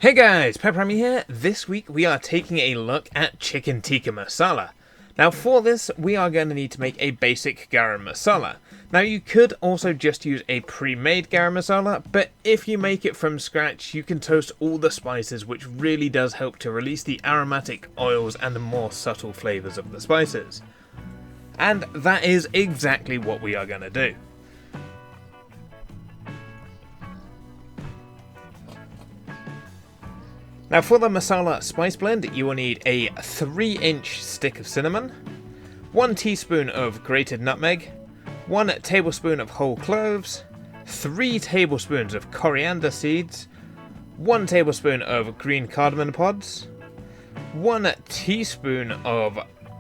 Hey guys, PepperAmmy here. This week we are taking a look at chicken tikka masala. Now for this we are going to need to make a basic garam masala. Now you could also just use a pre-made garam masala, but if you make it from scratch you can toast all the spices, which really does help to release the aromatic oils and the more subtle flavours of the spices. And that is exactly what we are going to do. Now for the masala spice blend, you will need a 3-inch stick of cinnamon, 1 teaspoon of grated nutmeg, 1 tablespoon of whole cloves, 3 tablespoons of coriander seeds, 1 tablespoon of green cardamom pods, 1 teaspoon of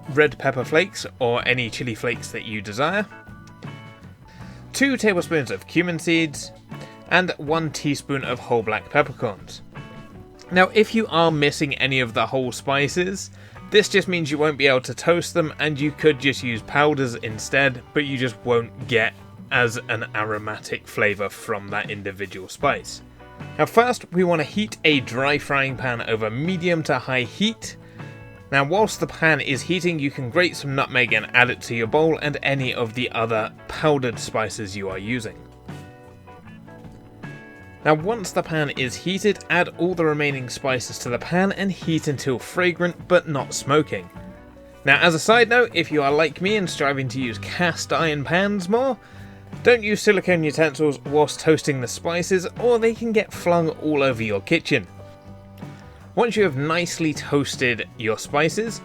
red pepper flakes or any chili flakes that you desire, 2 tablespoons of cumin seeds, and 1 teaspoon of whole black peppercorns. Now if you are missing any of the whole spices, this just means you won't be able to toast them and you could just use powders instead, but you just won't get as an aromatic flavour from that individual spice. Now first we want to heat a dry frying pan over medium to high heat. Now whilst the pan is heating you can grate some nutmeg and add it to your bowl and any of the other powdered spices you are using. Now once the pan is heated, add all the remaining spices to the pan and heat until fragrant but not smoking. Now as a side note, if you are like me and striving to use cast iron pans more, don't use silicone utensils whilst toasting the spices or they can get flung all over your kitchen. Once you have nicely toasted your spices,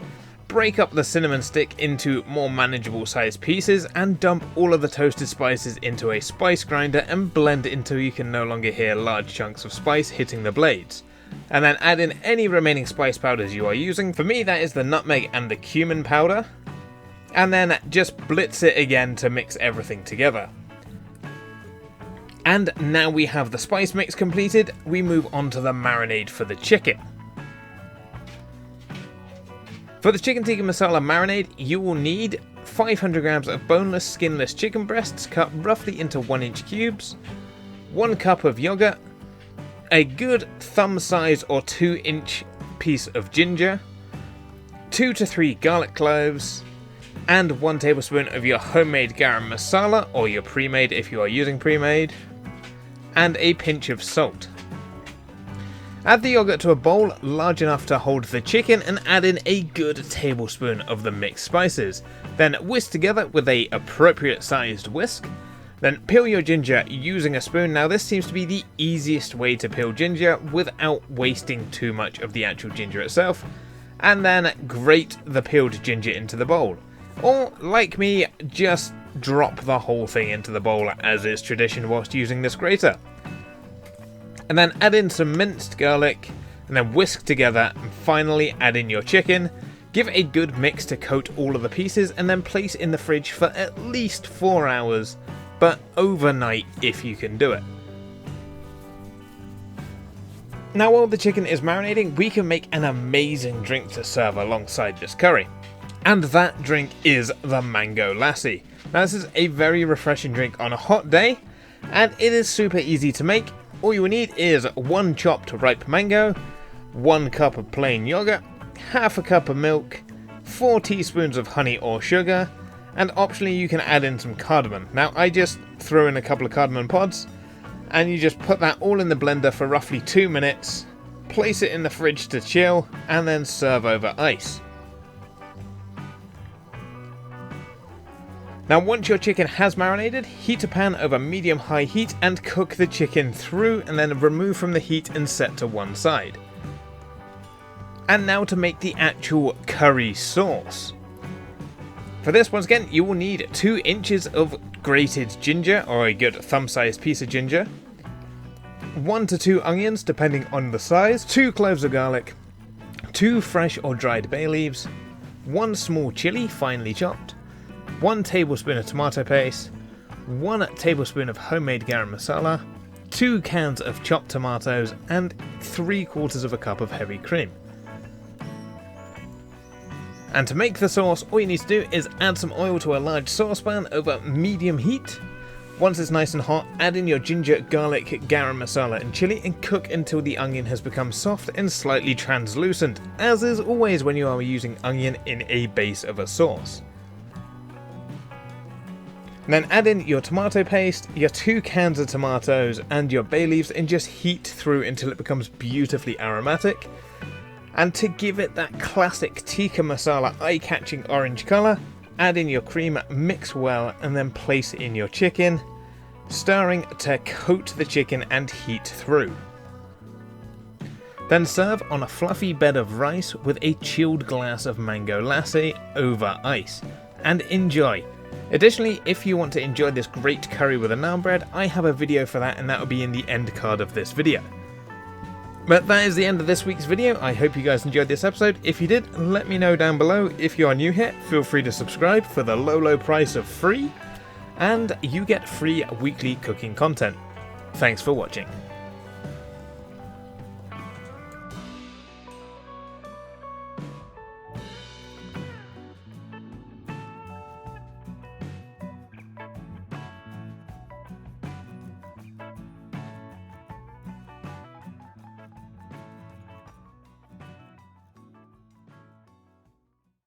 break up the cinnamon stick into more manageable sized pieces and dump all of the toasted spices into a spice grinder and blend until you can no longer hear large chunks of spice hitting the blades. And then add in any remaining spice powders you are using. For me that is the nutmeg and the cumin powder. And then just blitz it again to mix everything together. And now we have the spice mix completed, we move on to the marinade for the chicken. For the chicken tikka masala marinade, you will need 500 grams of boneless, skinless chicken breasts cut roughly into 1-inch cubes, 1 cup of yogurt, a good thumb size or 2-inch piece of ginger, 2 to 3 garlic cloves, and 1 tablespoon of your homemade garam masala or your pre-made if you are using pre-made, and a pinch of salt. Add the yogurt to a bowl large enough to hold the chicken and add in a good tablespoon of the mixed spices. Then whisk together with a appropriate sized whisk. Then peel your ginger using a spoon. Now this seems to be the easiest way to peel ginger without wasting too much of the actual ginger itself. And then grate the peeled ginger into the bowl. Or like me, just drop the whole thing into the bowl as is tradition whilst using this grater. And then add in some minced garlic, and then whisk together, and finally add in your chicken. Give a good mix to coat all of the pieces, and then place in the fridge for at least 4 hours, but overnight if you can do it. Now while the chicken is marinating, we can make an amazing drink to serve alongside this curry. And that drink is the mango lassi. Now this is a very refreshing drink on a hot day, and it is super easy to make. All you will need is 1 chopped ripe mango, 1 cup of plain yogurt, half a cup of milk, 4 teaspoons of honey or sugar, and optionally you can add in some cardamom. Now I just throw in a couple of cardamom pods, and you just put that all in the blender for roughly 2 minutes, place it in the fridge to chill, and then serve over ice. Now once your chicken has marinated, heat a pan over medium-high heat and cook the chicken through and then remove from the heat and set to one side. And now to make the actual curry sauce. For this, once again, you will need 2 inches of grated ginger or a good thumb-sized piece of ginger, 1 to 2 onions depending on the size, 2 cloves of garlic, 2 fresh or dried bay leaves, 1 small chili finely chopped, 1 tablespoon of tomato paste, 1 tablespoon of homemade garam masala, 2 cans of chopped tomatoes, and 3/4 of a cup of heavy cream. And to make the sauce, all you need to do is add some oil to a large saucepan over medium heat, Once it's nice and hot, add in your ginger, garlic, garam masala and chili and cook until the onion has become soft and slightly translucent, as is always when you are using onion in a base of a sauce. Then add in your tomato paste, your 2 cans of tomatoes and your bay leaves and just heat through until it becomes beautifully aromatic. And to give it that classic tikka masala eye-catching orange colour, add in your cream, mix well, and then place in your chicken, stirring to coat the chicken and heat through. Then serve on a fluffy bed of rice with a chilled glass of mango lassi over ice, and enjoy. Additionally, if you want to enjoy this great curry with a naan bread, I have a video for that, and that will be in the end card of this video. But that is the end of this week's video. I hope you guys enjoyed this episode. If you did, let me know down below. If you are new here, feel free to subscribe for the low price of free, and you get free weekly cooking content. Thanks for watching.